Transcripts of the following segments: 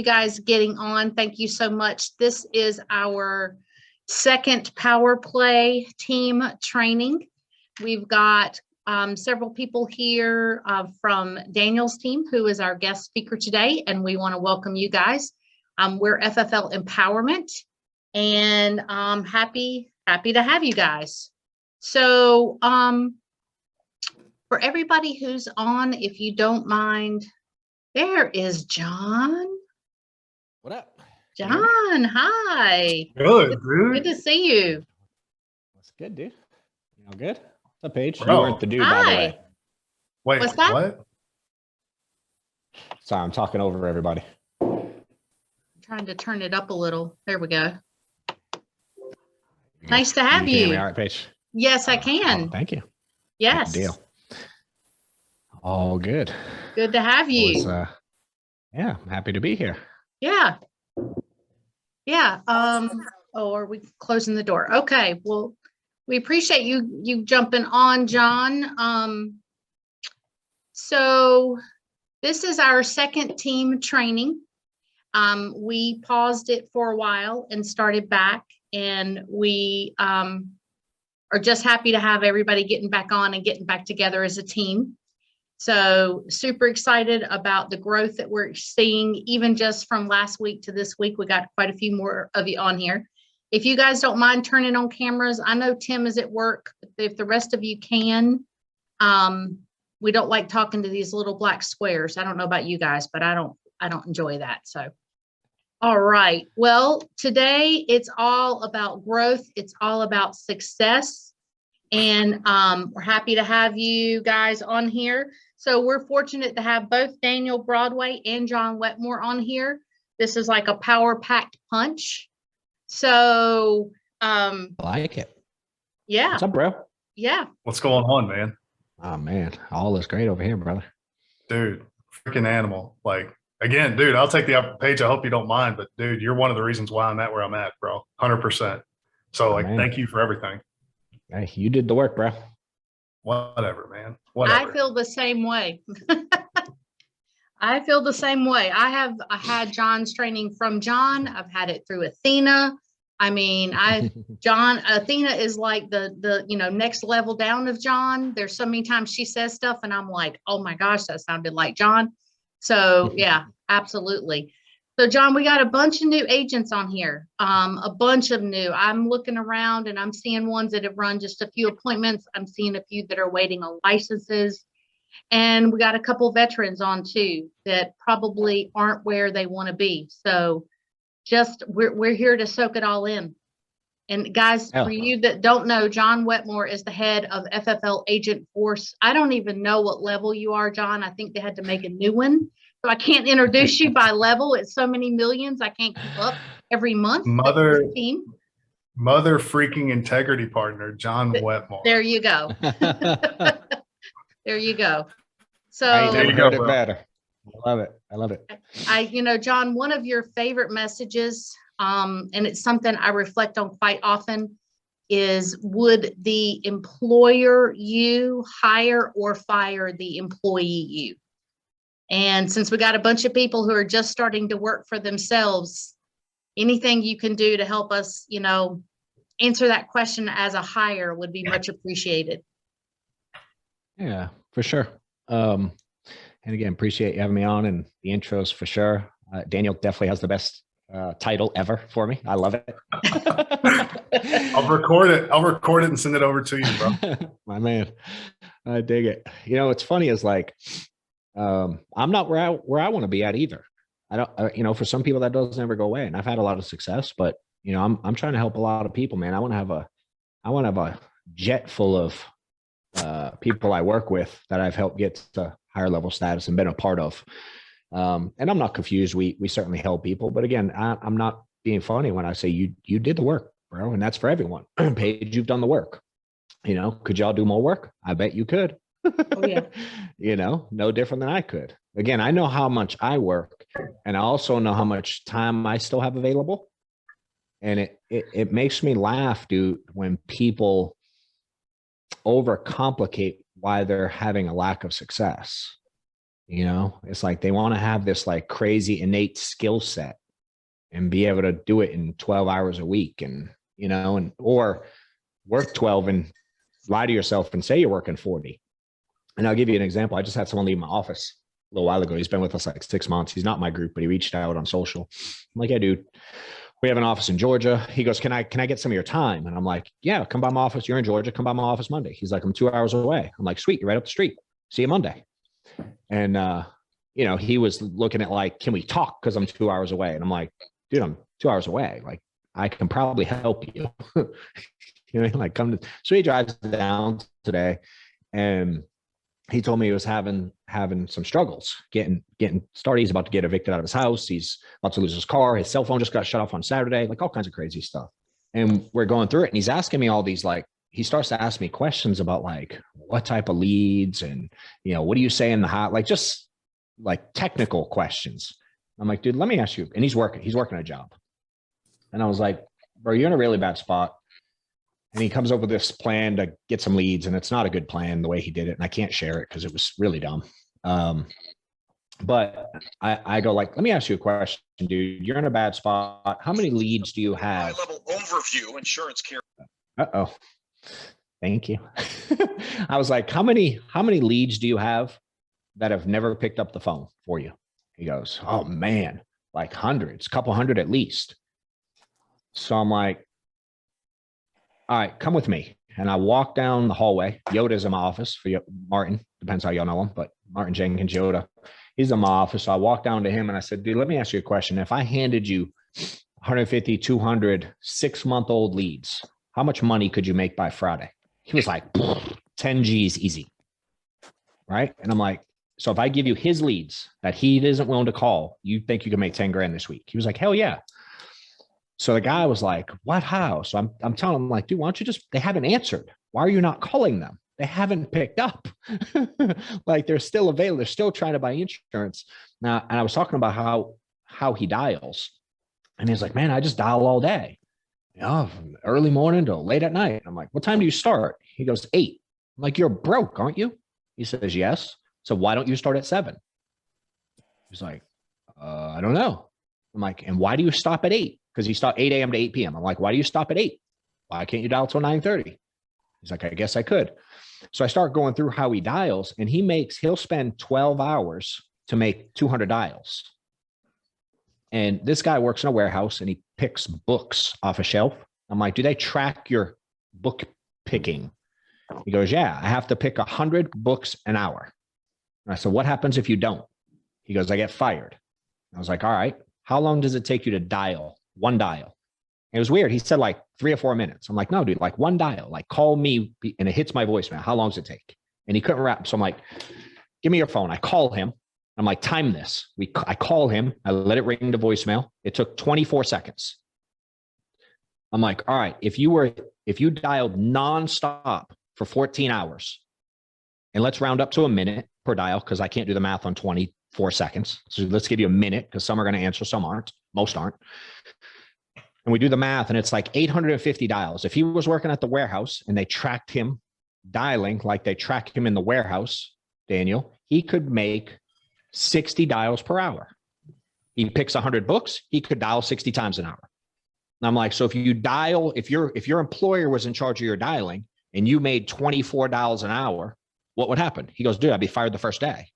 You guys getting on. Thank you so much. This is our second Power Play team training. We've got several people here from Daniel's team, who is our guest speaker today, and we want to welcome you guys. We're FFL Empowerment, and I'm happy to have you guys. So for everybody who's on, if you don't mind, there is John. What up? John, hi. Good, dude. Good to see you. What's good, dude? You know, good? What's up, Paige? Bro. You weren't the dude, by the way. Wait, What's that? what? Sorry, I'm talking over everybody. I'm trying to turn it up a little. There we go. Nice to have You can hear me you. all right, Paige? Yes, I can. Oh, thank you. Yes. Good deal. All good. Good to have you. Yeah, I'm happy to be here. Yeah. Yeah. Oh, are we closing the door? Okay. Well, we appreciate you jumping on, John. So this is our second team training. We paused it for a while and started back, and we are just happy to have everybody getting back on and getting back together as a team. So super excited about the growth that we're seeing, even just from last week to this week. We got quite a few more of you on here. If you guys don't mind turning on cameras, I know Tim is at work. If the rest of you can, we don't like talking to these little black squares. I don't know about you guys, but I don't enjoy that. So, all right. Well, today it's all about growth. It's all about success. And we're happy to have you guys on here. So we're fortunate to have both Daniel Broadway and John Wetmore on here. This is like a power-packed punch. So I like it. yeah. What's up, bro? Yeah. What's going on, man? Oh, man. All is great over here, brother. Dude, freaking animal. Like, again, dude, I'll take the page. I hope you don't mind, but dude, you're one of the reasons why I'm at where I'm at, bro. 100%. So, like, thank you for everything. Hey, you did the work, bro. Whatever, man. Whatever. I feel the same way. I feel the same way. I had John's training from John. I've had it through Athena. I mean, Athena is like the next level down of John. There's so many times she says stuff and I'm like, oh my gosh, that sounded like John. So yeah, absolutely. So John, we got a bunch of new agents on here, a bunch of new. I'm looking around and I'm seeing ones that have run just a few appointments. I'm seeing a few that are waiting on licenses. And we got a couple veterans on too that probably aren't where they want to be. So just we're here to soak it all in. And guys, for you that don't know, John Wetmore is the head of FFL Agent Force. I don't even know what level you are, John. I think they had to make a new one. So I can't introduce you by level. It's so many millions. I can't keep up every month. Mother freaking integrity partner, John Wetmore. There you go. There you go. So there you go, bro. Better. I love it. I love it. John, one of your favorite messages, and it's something I reflect on quite often, is would the employer you hire or fire the employee you? And since we got a bunch of people who are just starting to work for themselves, anything you can do to help us, answer that question as a hire would be much appreciated. Yeah, for sure. And again, appreciate you having me on, and the intros for sure. Daniel definitely has the best title ever for me. I love it. I'll record it and send it over to you, bro. My man. I dig it. What's funny is like, I'm not where I want to be at either. I don't, for some people that doesn't ever go away, and I've had a lot of success, but I'm trying to help a lot of people, man. I want to have a jet full of people I work with that I've helped get to higher level status and been a part of. And I'm not confused. We certainly help people, but again, I'm not being funny when I say you did the work, bro. And that's for everyone. Paige, you've done the work. Could y'all do more work? I bet you could. Oh, yeah. No different than I could. Again, I know how much I work, and I also know how much time I still have available. And it makes me laugh, dude, when people overcomplicate why they're having a lack of success. You know, it's like they want to have this like crazy innate skill set and be able to do it in 12 hours a week, and, you know, and, or work 12 and lie to yourself and say you're working 40. And I'll give you an example. I just had someone leave my office a little while ago. He's been with us like 6 months. He's not my group, but he reached out on social. I'm like, yeah, dude, we have an office in Georgia. He goes, can I get some of your time? And I'm like, yeah, come by my office. You're in Georgia. Come by my office Monday. He's like, I'm 2 hours away. I'm like, sweet. You're right up the street. See you Monday. And, you know, he was looking at like, can we talk? Cause I'm 2 hours away. And I'm like, dude, I'm 2 hours away. Like, I can probably help you. You know, like come to, so he drives down today, and he told me he was having some struggles getting started. He's about to get evicted out of his house. He's about to lose his car. His cell phone just got shut off on Saturday, like all kinds of crazy stuff. And we're going through it, and he's asking me all these, like, he starts to ask me questions about like what type of leads, and, you know, what do you say in the hot, like just like technical questions. I'm like, dude, let me ask you. And he's working a job. And I was like, bro, you're in a really bad spot. And he comes up with this plan to get some leads, and it's not a good plan the way he did it. And I can't share it because it was really dumb. But I go like, let me ask you a question, dude. You're in a bad spot. How many leads do you have? High-level overview, insurance carrier. Uh-oh. Thank you. I was like, how many leads do you have that have never picked up the phone for you? He goes, oh man, like hundreds, couple hundred at least. So I'm like, all right, come with me. And I walk down the hallway. Yoda's in my office for Martin. Depends how y'all know him, but Martin Jenkins, Yoda. He's in my office. So I walked down to him and I said, dude, let me ask you a question. If I handed you 150, 200 6-month-old leads, how much money could you make by Friday? He was like, 10 G's easy. Right. And I'm like, so if I give you his leads that he isn't willing to call, you think you can make 10 grand this week? He was like, hell yeah. So the guy was like, what, how? So I'm telling him like, dude, why don't you just, they haven't answered. Why are you not calling them? They haven't picked up. Like they're still available. They're still trying to buy insurance. Now, and I was talking about how he dials. And he's like, man, I just dial all day. You know, from early morning till late at night. I'm like, what time do you start? He goes, 8. I'm like, you're broke, aren't you? He says, yes. So why don't you start at 7? He's like, I don't know. I'm like, and why do you stop at 8? Because you start 8 a.m. to 8 p.m. I'm like, why do you stop at 8? Why can't you dial till 9:30? He's like, I guess I could. So I start going through how he dials, and he'll spend 12 hours to make 200 dials. And this guy works in a warehouse and he picks books off a shelf. I'm like, do they track your book picking? He goes, yeah, I have to pick 100 books an hour. And I said, what happens if you don't? He goes, I get fired. I was like, all right, how long does it take you to dial? One dial. And it was weird. He said like 3 or 4 minutes. I'm like, no, dude, like one dial, like call me. And it hits my voicemail. How long does it take? And he couldn't wrap. So I'm like, give me your phone. I call him. I'm like, time this. I call him. I let it ring to voicemail. It took 24 seconds. I'm like, all right, if you dialed nonstop for 14 hours, and let's round up to a minute per dial, because I can't do the math on 24 seconds. So let's give you a minute, because some are going to answer, some aren't. Most aren't. And we do the math, and it's like 850 dials. If he was working at the warehouse and they tracked him dialing like they track him in the warehouse, Daniel, he could make 60 dials per hour. He picks 100 books, he could dial 60 times an hour. And I'm like, so if you dial, if your employer was in charge of your dialing and you made 24 dials an hour, what would happen? He goes, dude, I'd be fired the first day.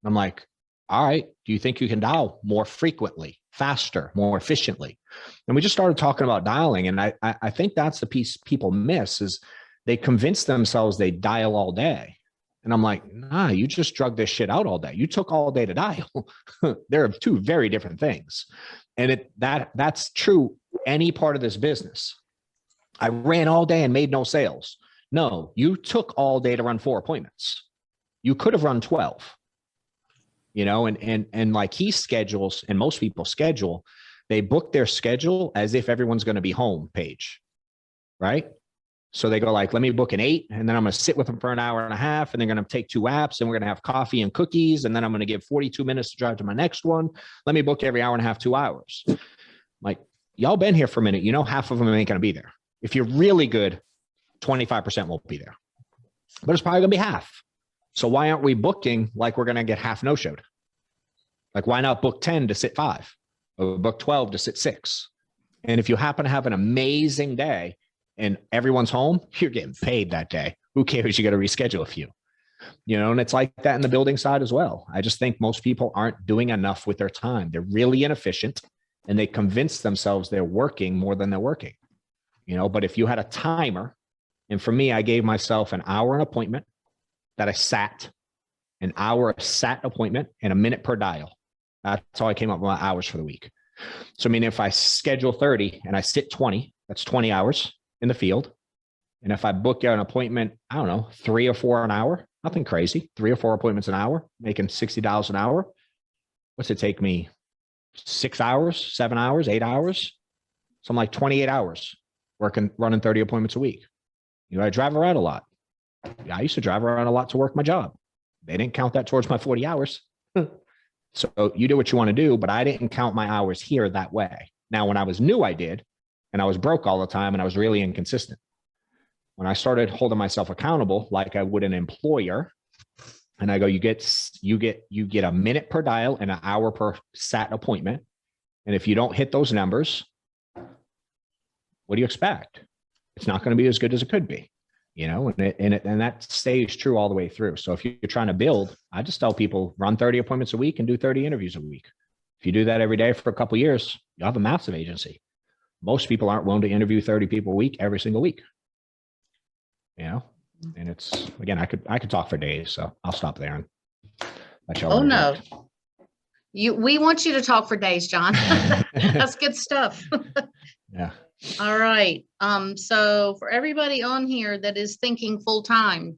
I'm like, all right, do you think you can dial more frequently, faster, more efficiently? And we just started talking about dialing. And I think that's the piece people miss, is they convince themselves they dial all day. And I'm like, nah, you just drug this shit out all day. You took all day to dial. There are two very different things. And that's true any part of this business. I ran all day and made no sales. No, you took all day to run 4 appointments. You could have run 12. You know, and like he schedules, and most people schedule, they book their schedule as if everyone's going to be home page, right? So they go like, let me book an 8, and then I'm going to sit with them for an hour and a half, and they're going to take 2 apps, and we're going to have coffee and cookies, and then I'm going to give 42 minutes to drive to my next one. Let me book every hour and a half, 2 hours. Like, y'all been here for a minute. You know, half of them ain't going to be there. If you're really good, 25% won't be there. But it's probably going to be half. So why aren't we booking like we're going to get half no-showed? Like, why not book 10 to sit 5 or book 12 to sit 6? And if you happen to have an amazing day and everyone's home, you're getting paid that day. Who cares? You got to reschedule a few, and it's like that in the building side as well. I just think most people aren't doing enough with their time. They're really inefficient and they convince themselves they're working more than they're working, but if you had a timer, and for me, I gave myself an hour an appointment that I sat, an hour sat appointment and a minute per dial. That's how I came up with my hours for the week. So, I mean, if I schedule 30 and I sit 20, that's 20 hours in the field. And if I book an appointment, I don't know, 3 or 4 an hour, nothing crazy, 3 or 4 appointments an hour, making $60 an hour. What's it take me? 6 hours, 7 hours, 8 hours? So I'm like 28 hours running 30 appointments a week. I drive around a lot. I used to drive around a lot to work my job. They didn't count that towards my 40 hours. So you do what you want to do, but I didn't count my hours here that way. Now, when I was new, I did, and I was broke all the time and I was really inconsistent. When I started holding myself accountable, like I would an employer, and I go, you get a minute per dial and an hour per sat appointment. And if you don't hit those numbers, what do you expect? It's not going to be as good as it could be. And that stays true all the way through. So if you're trying to build, I just tell people run 30 appointments a week and do 30 interviews a week. If you do that every day for a couple of years, you'll have a massive agency. Most people aren't willing to interview 30 people a week every single week. And it's, again, I could talk for days, so I'll stop there and let y'all. Oh no. We want you to talk for days, John. That's good stuff. Yeah. All right. So for everybody on here that is thinking full time,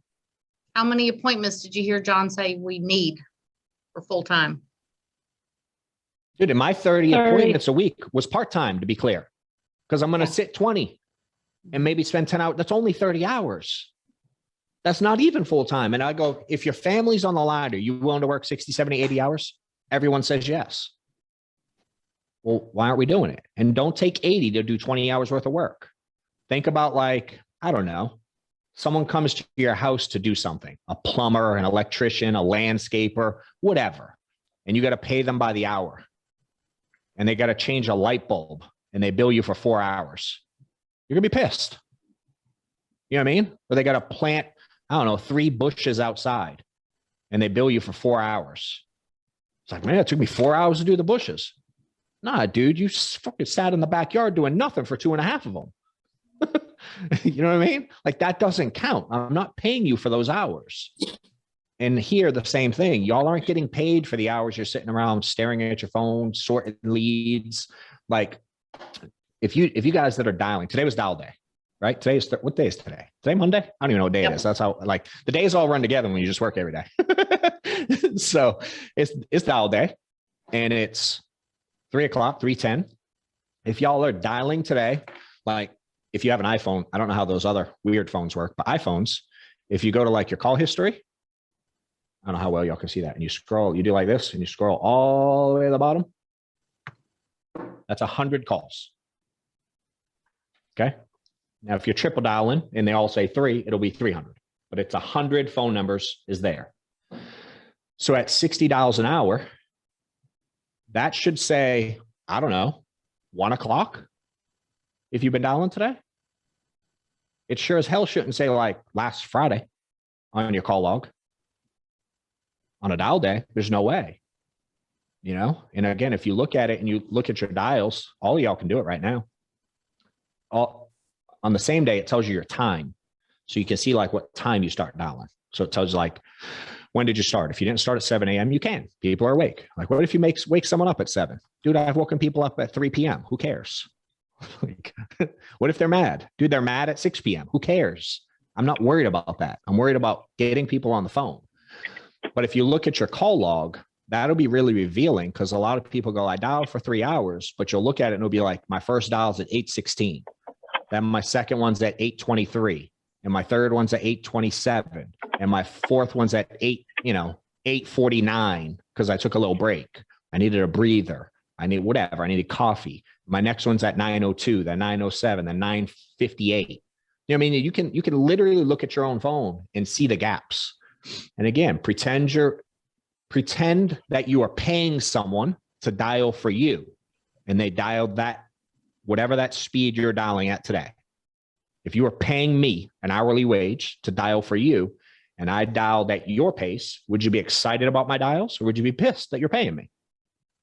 how many appointments did you hear John say we need for full time? Dude, and my 30 appointments a week was part-time, to be clear, because I'm going to sit 20 and maybe spend 10 hours. That's only 30 hours. That's not even full-time. And I go, if your family's on the line, are you willing to work 60, 70, 80 hours? Everyone says yes. Well, why aren't we doing it? And don't take 80 to do 20 hours worth of work. Think about, like, I don't know, someone comes to your house to do something, a plumber, an electrician, a landscaper, whatever. And you got to pay them by the hour. And they got to change a light bulb and they bill you for 4 hours. You're going to be pissed. You know what I mean? Or they got to plant, I don't know, 3 bushes outside and they bill you for 4 hours. It's like, man, it took me 4 hours to do the bushes. Nah, dude, you fucking sat in the backyard doing nothing for 2.5 of them. You know what I mean? Like, that doesn't count. I'm not paying you for those hours. And here, the same thing. Y'all aren't getting paid for the hours you're sitting around staring at your phone, sorting leads. Like, if you guys that are dialing, today was dial day, right? What day is today? Today, Monday? I don't even know what day it is. That's how, like, the days all run together when you just work every day. So it's dial day, and it's 3 o'clock, 3:10. If y'all are dialing today, like, if you have an iPhone, I don't know how those other weird phones work, but iPhones, if you go to, like, your call history, I don't know how well y'all can see that. And you scroll, you do like this, and you scroll all the way to the bottom. That's 100 calls. Okay. Now, if you're triple dialing and they all say 3, it'll be 300, but it's 100 phone numbers is there. So at $60 an hour, that should say, I don't know, 1 o'clock. If you've been dialing today, it sure as hell shouldn't say, like, last Friday on your call log. On a dial day, there's no way, And again, if you look at it and you look at your dials, all of y'all can do it right now. All on the same day, it tells you your time. So you can see, like, what time you start dialing. So it tells you, like, when did you start? If you didn't start at 7 a.m., you can. People are awake. Like, what if you wake someone up at 7? Dude, I've woken people up at 3 p.m. Who cares? Like, what if they're mad? Dude, they're mad at 6 p.m. Who cares? I'm not worried about that. I'm worried about getting people on the phone. But if you look at your call log, that'll be really revealing, because a lot of people go, I dialed for 3 hours, but you'll look at it and it'll be like, my first dial's at 8:16. Then my second one's at 8:23. And my third one's at 8:27. And my fourth one's at 8:49, because I took a little break. I needed a breather. I needed coffee. My next one's at 9:02, then 9:07, then 9:58. You know what I mean? You can literally look at your own phone and see the gaps. And again, pretend that you are paying someone to dial for you, and they dialed that, whatever that speed you're dialing at today. If you were paying me an hourly wage to dial for you, and I dialed at your pace, would you be excited about my dials, or would you be pissed that you're paying me?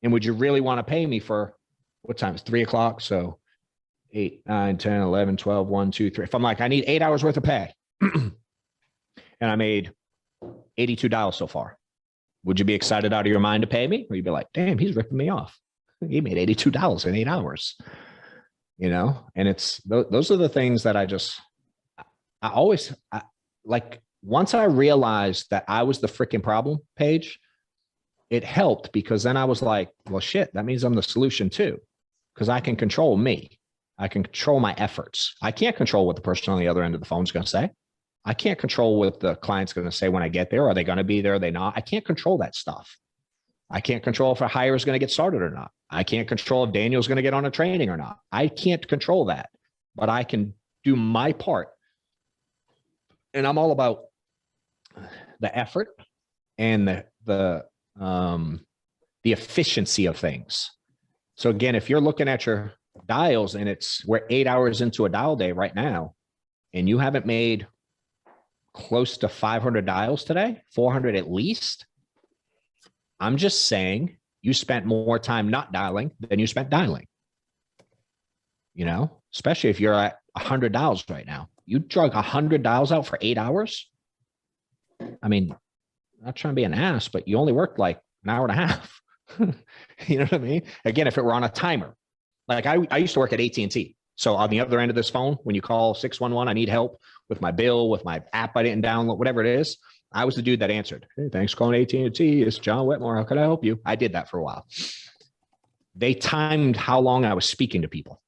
And would you really want to pay me for what time? It's 3 o'clock. So 8, 9, 10, 11, 12, 1, 2, 3. If I'm like, I need 8 hours worth of pay and I made 82 dials so far, would you be excited out of your mind to pay me? Or you'd be like, damn, he's ripping me off. He made $82 in 8 hours, you know? And it's, those are the things that I always like, once I realized that I was the freaking problem, Paige, it helped, because then I was like, well, shit, that means I'm the solution too, because I can control me. I can control my efforts. I can't control what the person on the other end of the phone is going to say. I can't control what the client's going to say when I get there. Are they going to be there? Are they not? I can't control that stuff. I can't control if a hire is going to get started or not. I can't control if Daniel's going to get on a training or not. I can't control that, but I can do my part. And I'm all about the effort and the efficiency of things. So again, if you're looking at your dials and we're 8 hours into a dial day right now, and you haven't made close to 500 dials today, 400 at least, I'm just saying you spent more time not dialing than you spent dialing. You know, especially if you're at 100 dials right now. You drug 100 dials out for 8 hours. I mean, I'm not trying to be an ass, but you only worked like an hour and a half. You know what I mean? Again, if it were on a timer, like I used to work at AT&T. So on the other end of this phone, when you call 611, I need help with my bill, with my app I didn't download, whatever it is, I was the dude that answered. Hey, thanks for calling AT&T. It's John Wetmore. How can I help you? I did that for a while. They timed how long I was speaking to people.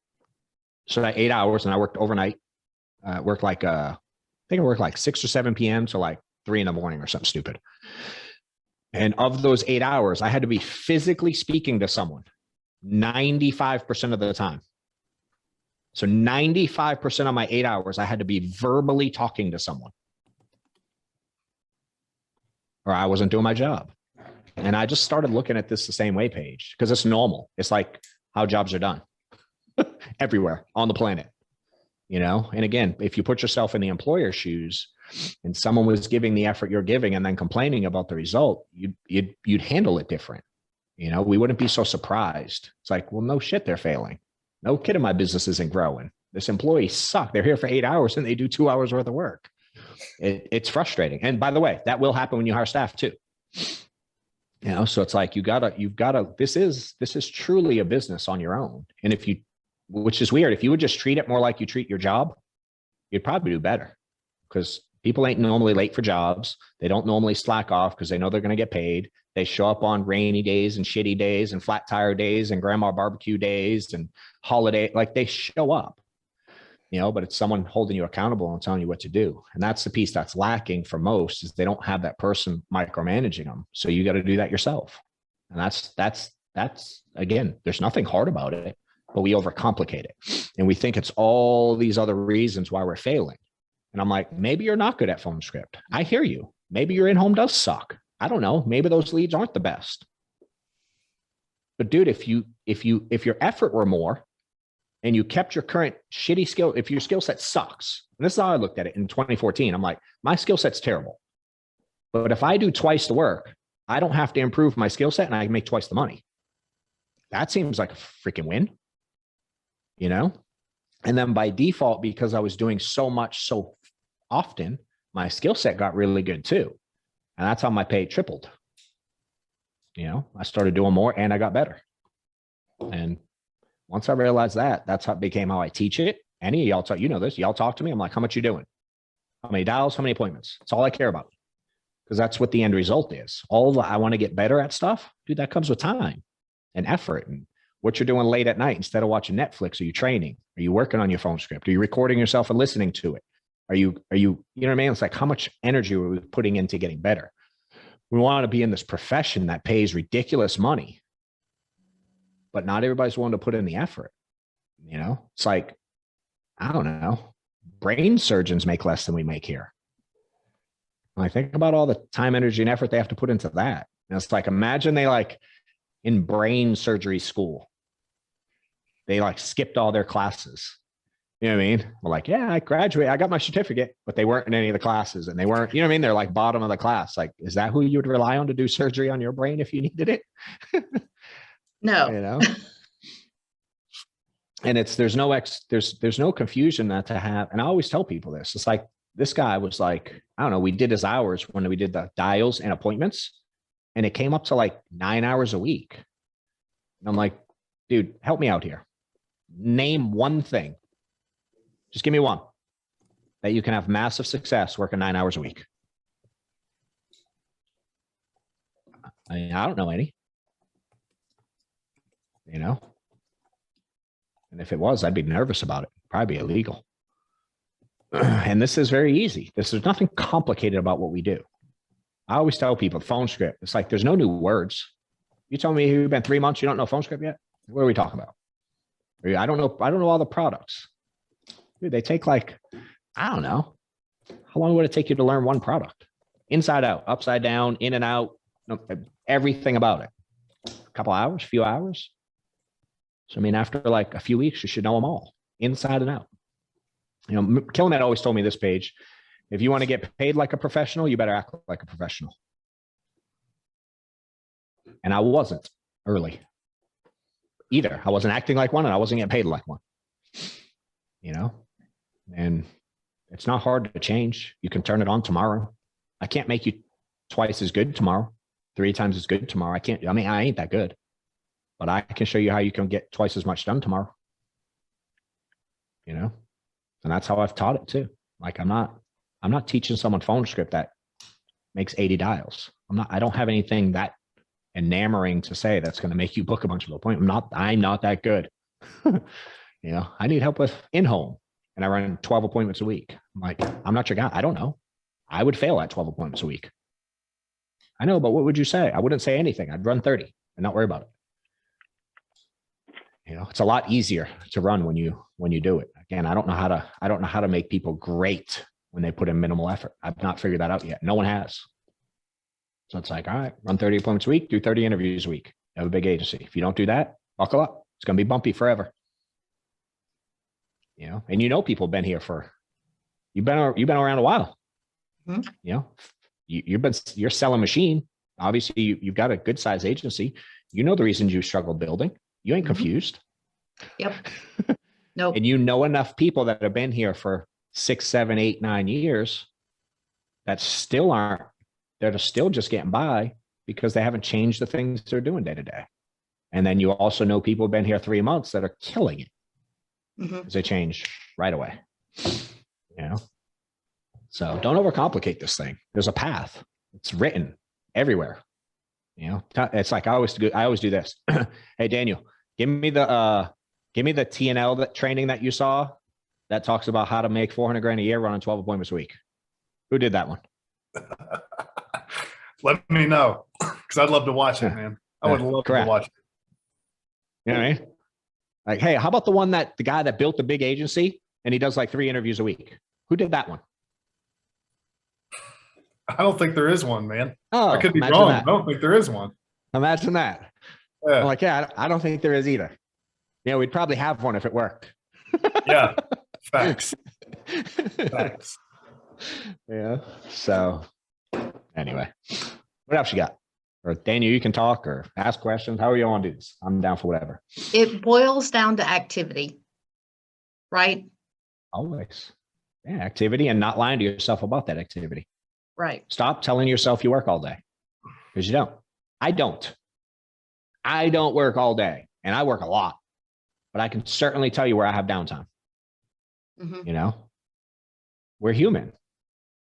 So that 8 hours, and I worked overnight. I think I worked like 6 or 7 p.m. to like 3 in the morning or something stupid. And of those 8 hours, I had to be physically speaking to someone 95% of the time. So 95% of my 8 hours, I had to be verbally talking to someone, or I wasn't doing my job. And I just started looking at this the same way, Paige, because it's normal. It's like how jobs are done everywhere on the planet, you know? And again, if you put yourself in the employer's shoes and someone was giving the effort you're giving and then complaining about the result, you'd handle it different. You know, we wouldn't be so surprised. It's like, well, no shit, they're failing. No kidding, my business isn't growing. This employee sucks. They're here for 8 hours and they do 2 hours worth of work. It's frustrating. And by the way, that will happen when you hire staff too. You know, so it's like, you've got to, this is truly a business on your own. And which is weird, if you would just treat it more like you treat your job, you'd probably do better, because people ain't normally late for jobs. They don't normally slack off because they know they're going to get paid. They show up on rainy days and shitty days and flat tire days and grandma barbecue days and holiday. Like, they show up, you know, but it's someone holding you accountable and telling you what to do. And that's the piece that's lacking for most, is they don't have that person micromanaging them. So you got to do that yourself. And that's again, there's nothing hard about it, but we overcomplicate it. And we think it's all these other reasons why we're failing. And I'm like, maybe you're not good at phone script. I hear you. Maybe your in-home does suck. I don't know. Maybe those leads aren't the best. But dude, if your effort were more and you kept your current shitty skill, if your skill set sucks, and this is how I looked at it in 2014, I'm like, my skill set's terrible. But if I do twice the work, I don't have to improve my skill set and I can make twice the money. That seems like a freaking win, you know? And then by default, because I was doing so much so often, my skill set got really good too. And that's how my pay tripled. You know, I started doing more and I got better. And once I realized that, that's how it became how I teach it. Any of y'all talk, you know this, y'all talk to me. I'm like, how much you doing? How many dials, how many appointments? That's all I care about. Because that's what the end result is. I want to get better at stuff. Dude, that comes with time and effort and what you're doing late at night instead of watching Netflix. Are you training? Are you working on your phone script? Are you recording yourself and listening to it? Are you know what I mean? It's like, how much energy are we putting into getting better? We want to be in this profession that pays ridiculous money, but not everybody's willing to put in the effort. You know, it's like, I don't know, brain surgeons make less than we make here. Like, think about all the time, energy, and effort they have to put into that. And it's like, imagine they like in brain surgery school, they like skipped all their classes. You know what I mean? Well, like, yeah, I graduated, I got my certificate, but they weren't in any of the classes, and they weren't, you know what I mean? They're like bottom of the class. Like, is that who you would rely on to do surgery on your brain if you needed it? No. You know? And there's no confusion that to have. And I always tell people this. It's like, this guy was like, I don't know, we did his hours when we did the dials and appointments, and it came up to like 9 hours a week. And I'm like, dude, help me out here. Name one thing. Just give me one that you can have massive success working 9 hours a week. I mean, I don't know any, you know? And if it was, I'd be nervous about it. Probably be illegal. And this is very easy. There's nothing complicated about what we do. I always tell people phone script. It's like, there's no new words. You tell me you've been 3 months, you don't know phone script yet? What are we talking about? I don't know all the products. Dude, they take like, I don't know. How long would it take you to learn one product? Inside out, upside down, in and out, everything about it. A couple hours, few hours. So, I mean, after like a few weeks, you should know them all, inside and out. You know, Killian always told me this, Paige, if you want to get paid like a professional, you better act like a professional. And I wasn't early either. I wasn't acting like one, and I wasn't getting paid like one. You know, and it's not hard to change. You can turn it on tomorrow. I can't make you twice as good tomorrow, 3 times as good tomorrow. I mean, I ain't that good, but I can show you how you can get twice as much done tomorrow. You know, and that's how I've taught it too. Like, I'm not teaching someone phone script that makes 80 dials. I don't have anything that enamoring to say that's going to make you book a bunch of appointments. I'm not that good. You know, I need help with in-home, and I run 12 appointments a week. I'm like, I'm not your guy. I don't know. I would fail at 12 appointments a week. I know, but what would you say? I wouldn't say anything. I'd run 30 and not worry about it. You know, it's a lot easier to run when you do it. Again, I don't know how to make people great when they put in minimal effort. I've not figured that out yet. No one has. So it's like, all right, run 30 appointments a week, do 30 interviews a week. You have a big agency. If you don't do that, buckle up. It's going to be bumpy forever. You know, and you know, people have been here you've been around a while. Mm-hmm. You know, you're selling machine. Obviously, you've got a good size agency. You know the reasons you struggled building. You ain't confused. Yep. Nope. And you know enough people that have been here for 6, 7, 8, 9 years that still aren't. They're still just getting by because they haven't changed the things they're doing day to day. And then you also know people have been here 3 months that are killing it. Because they change right away. You know, so don't overcomplicate this thing. There's a path. It's written everywhere. You know, it's like I always do this. Hey, Daniel, give me the T&L training that you saw that talks about how to make 400 grand a year running 12 appointments a week. Who did that one? Let me know, because I'd love to watch it, man. I would love to watch it. You know what I mean? Like, hey, how about the guy that built the big agency and he does like 3 interviews a week? Who did that one? I don't think there is one, man. Oh, I could be wrong. I don't think there is one. Imagine that. Yeah. I'm like, yeah, I don't think there is either. Yeah, we'd probably have one if it worked. Yeah, facts. Facts. Yeah. So anyway, what else you got? Or Daniel, you can talk or ask questions. How are you want to do this? I'm down for whatever. It boils down to activity, right? Always. Yeah, activity, and not lying to yourself about that activity. Right. Stop telling yourself you work all day, because you don't. I don't work all day, and I work a lot, but I can certainly tell you where I have downtime. You know, we're human.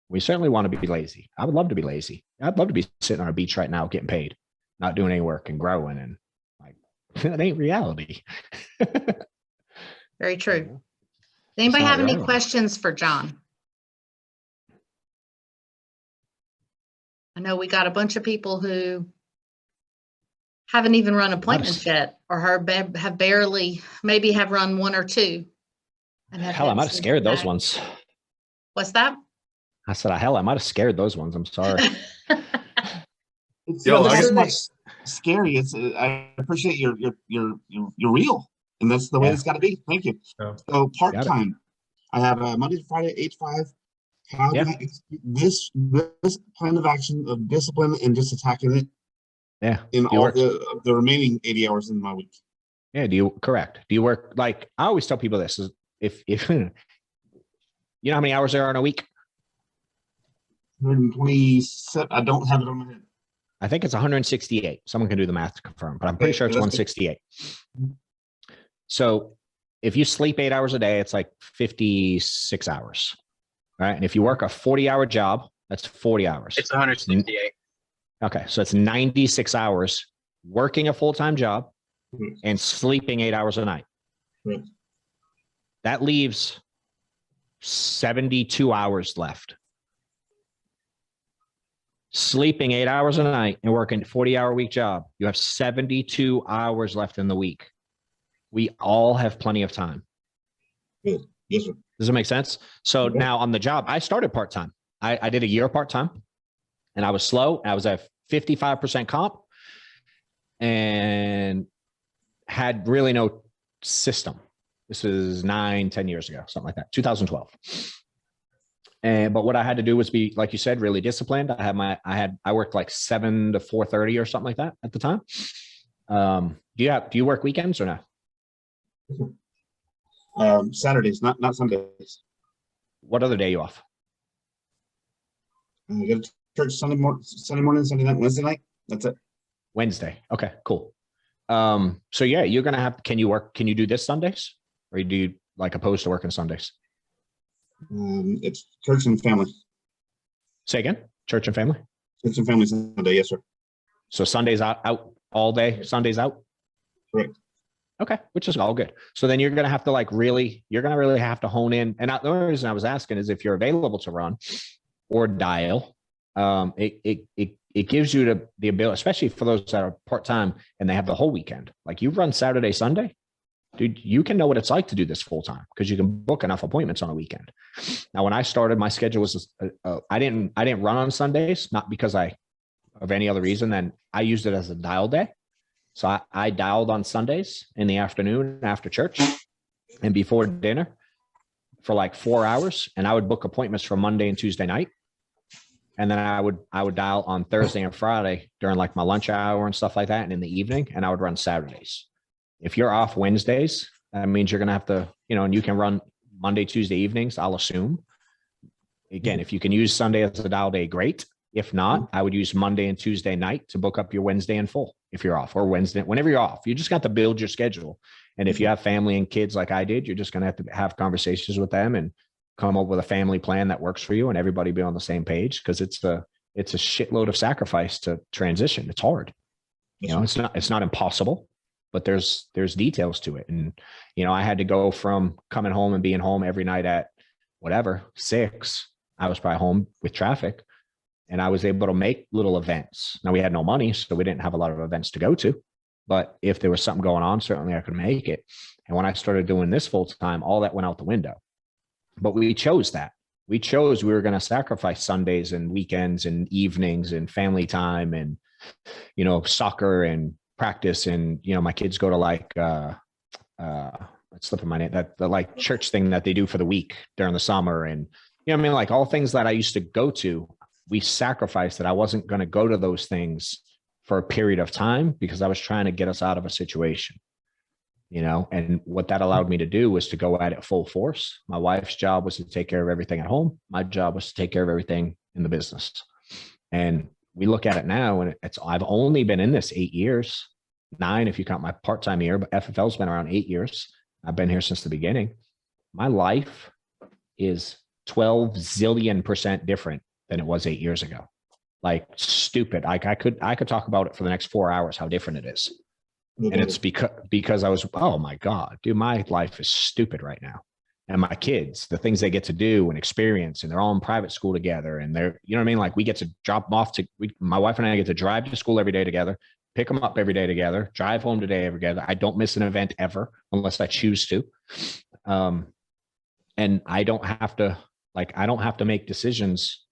We certainly want to be lazy. I would love to be lazy. I'd love to be sitting on a beach right now getting paid, not doing any work and growing. And like, that ain't reality. Very true. Does anybody have any questions for John? I know we got a bunch of people who haven't even run appointments yet, or have barely, maybe have run 1 or 2. Hell, I might have scared those ones. What's that? I said, hell, I might have scared those ones. I'm sorry. It's, Yo, there's I so guess- much scary. It's I appreciate you're real, and that's the way Yeah. it's got to be. Thank you. Yeah. So part time, I have Monday to Friday 8 to 5. How Yeah. do I execute this plan of action of discipline and just attacking it Yeah. in Do you all work? the remaining 80 hours in my week? Yeah. Correct. Do you work? Like I always tell people this is if, you know how many hours there are in a week? 127. I don't have it on my head. I think it's 168. Someone can do the math to confirm, but I'm pretty Okay, sure it's that's good. 168. So if you sleep 8 hours a day, it's like 56 hours. Right. And if you work a 40-hour job, that's 40 hours. It's 168. Okay. So it's 96 hours working a full-time job Mhm. and sleeping 8 hours a night. Right. That leaves 72 hours left. Sleeping 8 hours a night and working a 40-hour week job, you have 72 hours left in the week. We all have plenty of time. Yes, sir. Does it make sense? So Okay. now on the job, I started part-time. I did a year part-time and I was slow. I was at 55% comp and had really no system. This is 9-10 years ago, something like that, 2012. But what I had to do was be, like you said, really disciplined. I worked like 7 to 4:30 or something like that at the time. Do you work weekends or no? Saturdays, not Sundays. What other day are you off? I go to church Sunday morning, Sunday night, Wednesday night. That's it. Wednesday. Okay, cool. So yeah, you're going to have, can you do this Sundays or do you like opposed to working Sundays? It's church and family. Say again, church and family. Church and family Sunday. Yes, sir. So Sundays out all day, Sundays out. Correct. Okay, which is all good. So then you're going to have to you're going to really have to hone in. And the only reason I was asking is if you're available to run or dial, it gives you the ability, especially for those that are part-time and they have the whole weekend. Like you run Saturday, Sunday, dude, you can know what it's like to do this full time because you can book enough appointments on a weekend. Now, when I started, my schedule was, I didn't run on Sundays, not because of any other reason than I used it as a dial day. So I dialed on Sundays in the afternoon after church and before dinner for like 4 hours. And I would book appointments for Monday and Tuesday night. And then I would dial on Thursday and Friday during like my lunch hour and stuff like that. And in the evening, and I would run Saturdays. If you're off Wednesdays, that means you're going to have to, and you can run Monday, Tuesday evenings, I'll assume. Again, if you can use Sunday as a dial day, great. If not, I would use Monday and Tuesday night to book up your Wednesday in full if you're off, or Wednesday, whenever you're off. You just got to build your schedule. And if you have family and kids like I did, you're just going to have conversations with them and come up with a family plan that works for you and everybody be on the same page, because it's a shitload of sacrifice to transition. It's hard. It's not impossible, but there's details to it. And, I had to go from coming home and being home every night at whatever, 6, I was probably home with traffic, and I was able to make little events. Now we had no money, so we didn't have a lot of events to go to, but if there was something going on, certainly I could make it. And when I started doing this full time, all that went out the window. But we chose that. We were going to sacrifice Sundays and weekends and evenings and family time and, soccer and practice. And, my kids go to like, it's slipping my name, that the like church thing that they do for the week during the summer. And, like all things that I used to go to, we sacrificed that. I wasn't going to go to those things for a period of time because I was trying to get us out of a situation. And what that allowed me to do was to go at it full force. My wife's job was to take care of everything at home. My job was to take care of everything in the business. And we look at it now, and I've only been in this 8 years, 9 if you count my part-time year, but FFL's been around 8 years. I've been here since the beginning. My life is 12 zillion% different than it was 8 years ago. Like stupid. I could talk about it for the next 4 hours, how different it is. And it's because I was, oh my God, dude, my life is stupid right now. And my kids, the things they get to do and experience, and they're all in private school together. And they're, you know what I mean? Like we get to drop them off my wife and I get to drive to school every day together, pick them up every day together, drive home today every day. I don't miss an event ever unless I choose to. And I don't have to Like, I don't have to make decisions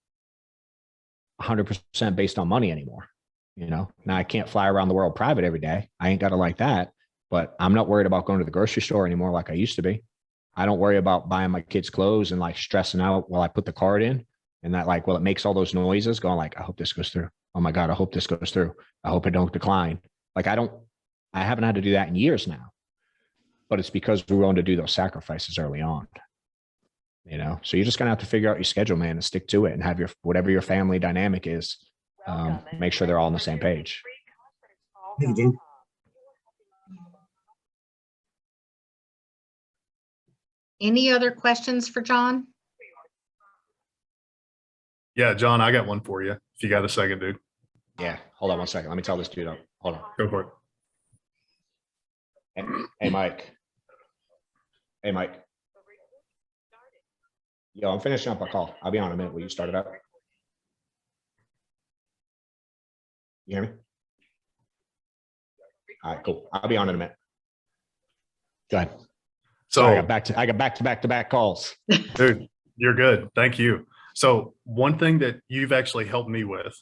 100% based on money anymore. Now I can't fly around the world private every day. I ain't got it like that, but I'm not worried about going to the grocery store anymore like I used to be. I don't worry about buying my kids clothes and like stressing out while I put the card in, and that like, well, it makes all those noises going like, I hope this goes through. Oh my God, I hope this goes through. I hope it don't decline. Like, I haven't had to do that in years now, but it's because we're willing to do those sacrifices early on. So you're just going to have to figure out your schedule, man, and stick to it, and have whatever your family dynamic is, make sure they're all on the same page. Hey, dude. Any other questions for John? Yeah, John, I got one for you. If you got a second, dude. Yeah. Hold on one second. Let me tell this dude up. Hold on. Go for it. Hey, Mike. Hey, Mike. Yo, I'm finishing up a call. I'll be on in a minute. Will you start it up? You hear me? All right, cool. I'll be on in a minute. Go ahead. So I got back-to-back calls. dude, you're good. Thank you. So one thing that you've actually helped me with,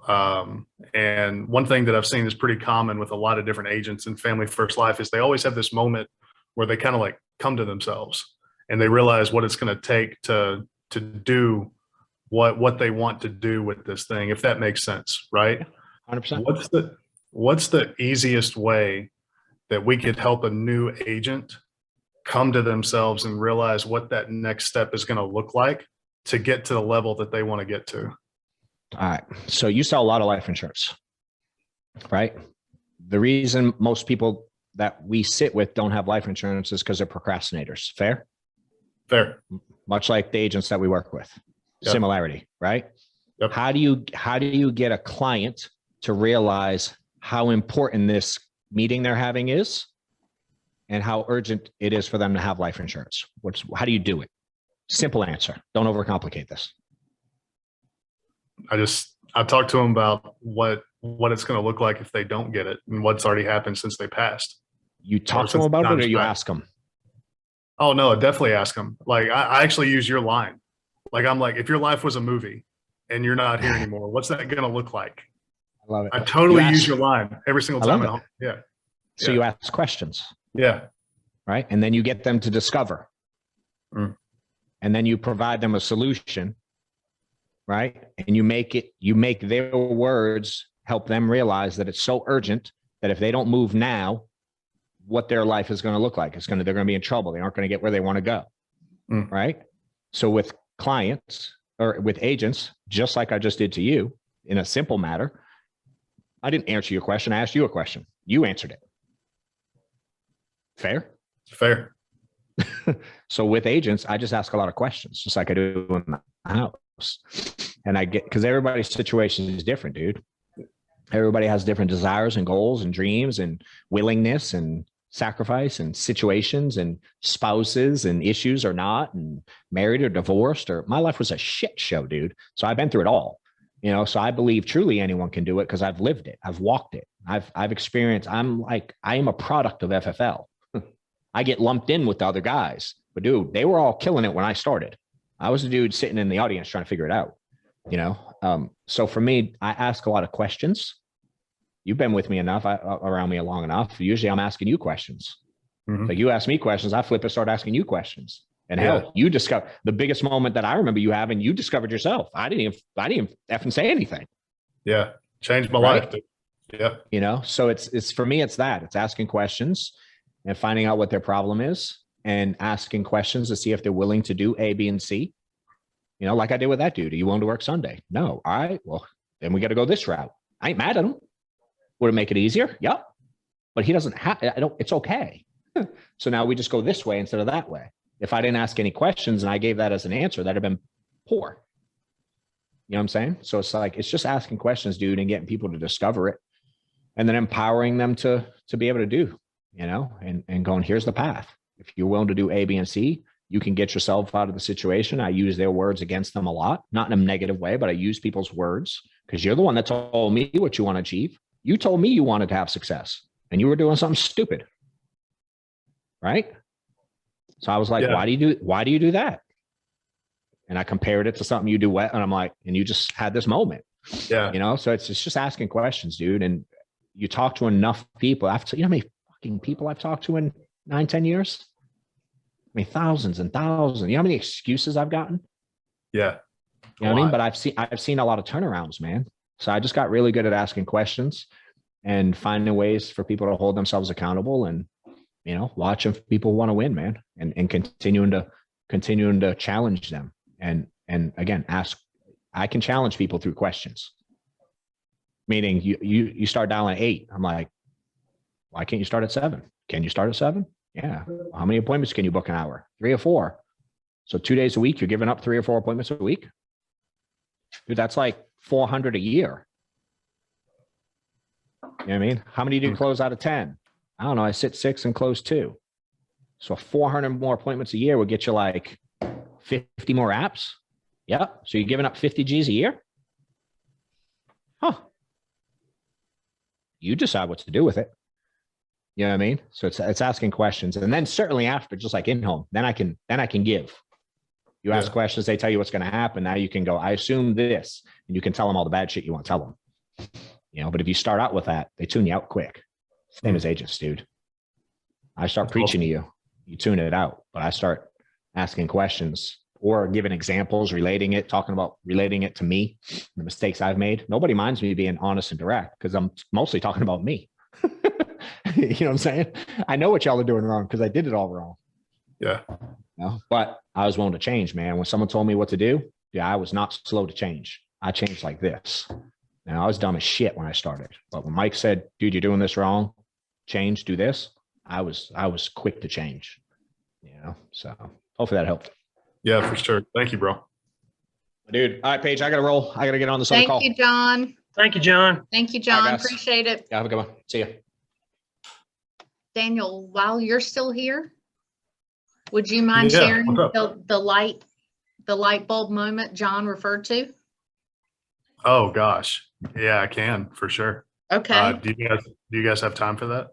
and one thing that I've seen is pretty common with a lot of different agents in Family First Life, is they always have this moment where they kind of like come to themselves and they realize what it's going to take to do what they want to do with this thing, if that makes sense, right? 100%. What's the easiest way that we could help a new agent come to themselves and realize what that next step is going to look like to get to the level that they want to get to? All right. So you sell a lot of life insurance, right? The reason most people that we sit with don't have life insurance is because they're procrastinators. Fair? Fair. Much like the agents that we work with. Yep. Similarity, right? Yep. How do you get a client to realize how important this meeting they're having is and how urgent it is for them to have life insurance? How do you do it? Simple answer. Don't overcomplicate this. I talked to them about what it's going to look like if they don't get it and what's already happened since they passed. You talk to them about it, or you ask them? Oh no, definitely ask them. Like I actually use your line. Like, I'm like, if your life was a movie and you're not here anymore, what's that going to look like? I love it. I totally use your line every single time. Yeah. So you ask questions. Yeah. Right. And then you get them to discover. And then you provide them a solution. Right. And you make their words help them realize that it's so urgent that if they don't move now, what their life is going to look like. They're going to be in trouble. They aren't going to get where they want to go. Right. So with clients or with agents, just like I just did to you in a simple matter, I didn't answer your question. I asked you a question. You answered it. Fair? Fair. So with agents, I just ask a lot of questions, just like I do in the house. And because everybody's situation is different, dude. Everybody has different desires and goals and dreams and willingness and sacrifice and situations and spouses and issues or not, and married or divorced, or my life was a shit show, dude. So I've been through it all, so I believe truly anyone can do it because I've lived it. I've walked it. I've experienced, I am a product of FFL. I get lumped in with the other guys, but dude, they were all killing it when I started. I was the dude sitting in the audience trying to figure it out, So for me, I ask a lot of questions. You've been with me enough, around me long enough. Usually I'm asking you questions. Like you ask me questions, I flip and start asking you questions. And hell, you discover the biggest moment that I remember you having, you discovered yourself. I didn't even effing say anything. Yeah. Changed my life. Dude. Yeah. So it's for me, it's asking questions and finding out what their problem is and asking questions to see if they're willing to do A, B, and C. Like I did with that dude. Are you willing to work Sunday? No. All right. Well, then we got to go this route. I ain't mad at him. Would it make it easier? Yep. But he doesn't have, it's okay. So now we just go this way instead of that way. If I didn't ask any questions and I gave that as an answer, that'd have been poor. You know what I'm saying? So it's just asking questions, dude, and getting people to discover it and then empowering them to be able to do, and going, here's the path. If you're willing to do A, B, and C, you can get yourself out of the situation. I use their words against them a lot, not in a negative way, but I use people's words because you're the one that told me what you want to achieve. You told me you wanted to have success and you were doing something stupid. Right. So I was like, why do you do that? And I compared it to something you do and I'm like, and you just had this moment, Yeah. so it's just asking questions, dude. And you talk to enough people. You know how many fucking people I've talked to in 9-10 years? I mean, thousands and thousands. You know how many excuses I've gotten? Yeah. You know what I mean? But I've seen a lot of turnarounds, man. So I just got really good at asking questions and finding ways for people to hold themselves accountable, and, watching people want to win, man, and continuing to challenge them. And again, I can challenge people through questions. Meaning you start dialing 8. I'm like, why can't you start at 7? Can you start at 7? Yeah. How many appointments can you book an hour? 3 or 4. So 2 days a week, you're giving up 3 or 4 appointments a week. Dude, that's like 400 a year. You know what I mean? How many do you close out of 10? I don't know. I sit 6 and close 2. So 400 more appointments a year will get you like 50 more apps. Yep. So you're giving up 50 G's a year? Huh. You decide what to do with it. You know what I mean? So it's asking questions. And then certainly after, just like in home, then I can give. You ask questions, they tell you what's going to happen. Now you can go, I assume this, and you can tell them all the bad shit you want to tell them. But if you start out with that, they tune you out quick. Same as agents, dude. I start preaching to you, you tune it out, but I start asking questions or giving examples, relating it to me, the mistakes I've made. Nobody minds me being honest and direct because I'm mostly talking about me. You know what I'm saying? I know what y'all are doing wrong because I did it all wrong. Yeah. But I was willing to change, man. When someone told me what to do, I was not slow to change. I changed like this. And I was dumb as shit when I started. But when Mike said, dude, you're doing this wrong, change, do this, I was quick to change. So hopefully that helped. Yeah, for sure. Thank you, bro. Dude. All right, Paige, I got to roll. I got to get on this other call. Thank you, John. Thank you, John. Thank you, John. guys. Appreciate it. Yeah, have a good one. See ya. Daniel, while you're still here, would you mind Yeah, sharing what's up? the light bulb moment John referred to? Oh gosh. Yeah, I can for sure. Okay. Do you guys have time for that?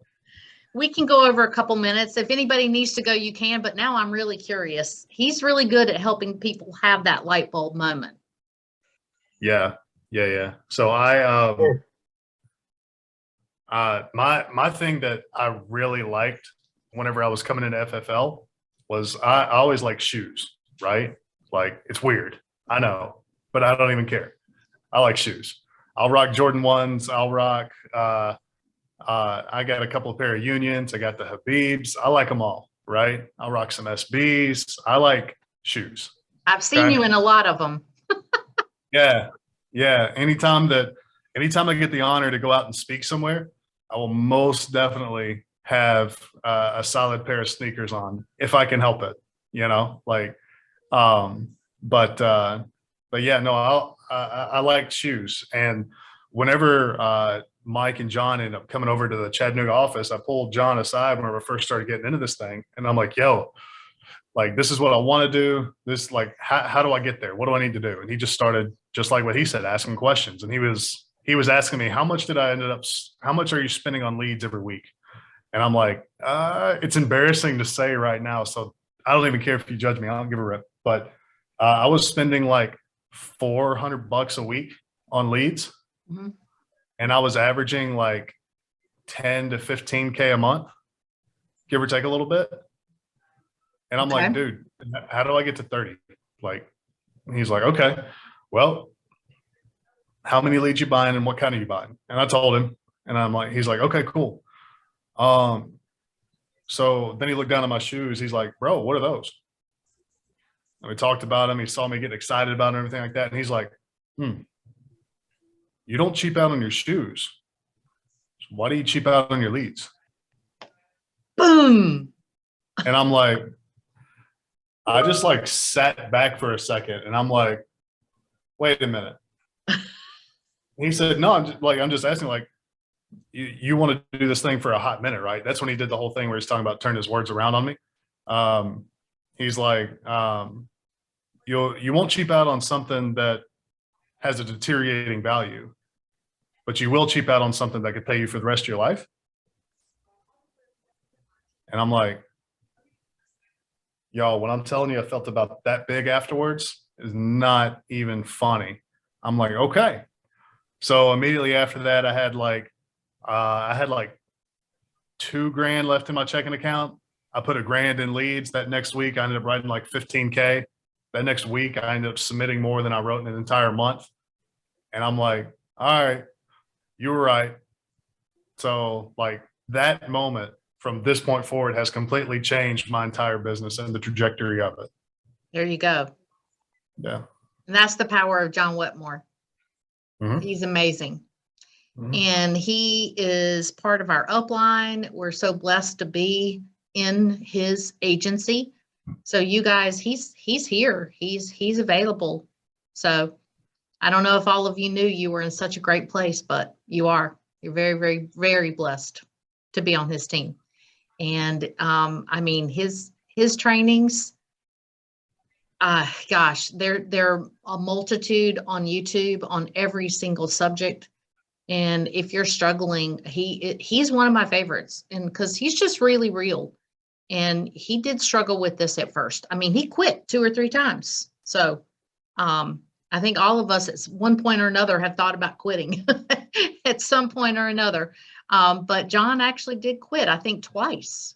We can go over a couple minutes. If anybody needs to go, you can, but now I'm really curious. He's really good at helping people have that light bulb moment. Yeah. So my thing that I really liked whenever I was coming into FFL was I always liked shoes, right? Like, it's weird, I know, but I don't even care. I like shoes. I'll rock Jordan 1s. I'll rock, I got a couple of pair of Unions. I got the Habibs. I like them all, right? I'll rock some SBs. I like shoes. I've seen you in a lot of them. Yeah. Anytime I get the honor to go out and speak somewhere, I will most definitely have a solid pair of sneakers on if I can help it, but yeah, no, I like shoes. And whenever Mike and John ended up coming over to the Chattanooga office, I pulled John aside when we first started getting into this thing. And I'm like, yo, like, this is what I want to do. This, like, how do I get there? What do I need to do? And he just started, just like what he said, asking questions. And he was asking me, how much are you spending on leads every week? And I'm like, it's embarrassing to say right now. So I don't even care if you judge me. I don't give a rip. But I was spending like $400 a week on leads. Mm-hmm. And I was averaging like 10 to 15K a month, give or take a little bit. And I'm like, dude, how do I get to 30? Like, he's like, okay, well, how many leads you buying and what kind are you buying? And I told him, and I'm like, he's like, okay, cool. So then he looked down at my shoes. He's like, bro, what are those? And we talked about him. He saw me getting excited about it and everything like that. And he's like, you don't cheap out on your shoes. So why do you cheap out on your leads? Boom. And I'm like, I just like sat back for a second and I'm like, wait a minute. He said, no, I'm just asking, like, you want to do this thing for a hot minute, right? That's when he did the whole thing where he's talking about turning his words around on me. He's like, you won't cheap out on something that has a deteriorating value, but you will cheap out on something that could pay you for the rest of your life. And I'm like, y'all, when I'm telling you, I felt about that big afterwards. is not even funny. I'm like, okay. So immediately after that, I had like $2,000 left in my checking account. I put $1,000 in leads. That next week, I ended up writing like 15K. That next week, I ended up submitting more than I wrote in an entire month. And I'm like, all right, you were right. So like that moment from this point forward has completely changed my entire business and the trajectory of it. There you go. Yeah. And that's the power of John Wetmore. Mhm. He's amazing. Mhm. And he is part of our upline. We're so blessed to be in his agency. So you guys, he's here. He's available. So I don't know if all of you knew you were in such a great place, but you are. You're very, very, very blessed to be on his team. And I mean, his trainings, gosh, they're a multitude on YouTube on every single subject. And if you're struggling, he's one of my favorites, and because he's just really real. And he did struggle with this at first. I mean, he quit 2 or 3 times. So I think all of us at one point or another have thought about quitting at some point or another. But John actually did quit, I think twice.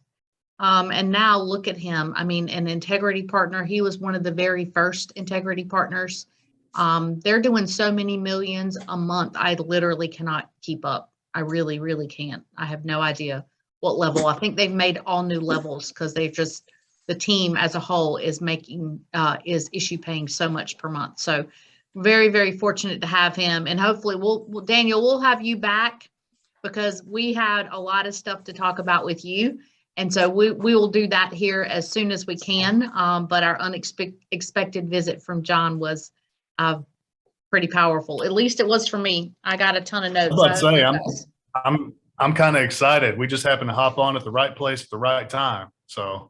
And now look at him. I mean, an integrity partner. He was one of the very first integrity partners. They're doing so many millions a month. I literally cannot keep up. I really, really can't. I have no idea what level. I think they've made all new levels because they've just, the team as a whole is is issue paying so much per month. So very, very fortunate to have him. And hopefully Daniel, we'll have you back because we had a lot of stuff to talk about with you. And so we will do that here as soon as we can. But our unexpected visit from John was pretty powerful. At least it was for me. I got a ton of notes. I was about to say, I'm kind of excited. We just happened to hop on at the right place at the right time. So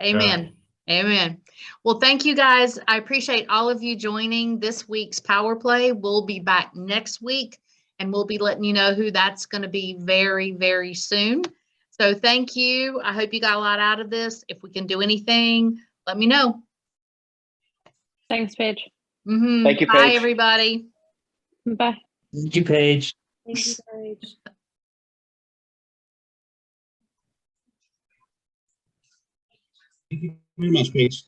Amen. Yeah. Amen. Well, thank you guys. I appreciate all of you joining this week's Power Play. We'll be back next week and we'll be letting you know who that's going to be very, very soon. So thank you. I hope you got a lot out of this. If we can do anything, let me know. Thanks, Paige. Thank you, Bye, Paige. everybody. Bye. Thank you, Paige. Thank you, Paige. Thank you very much, Paige.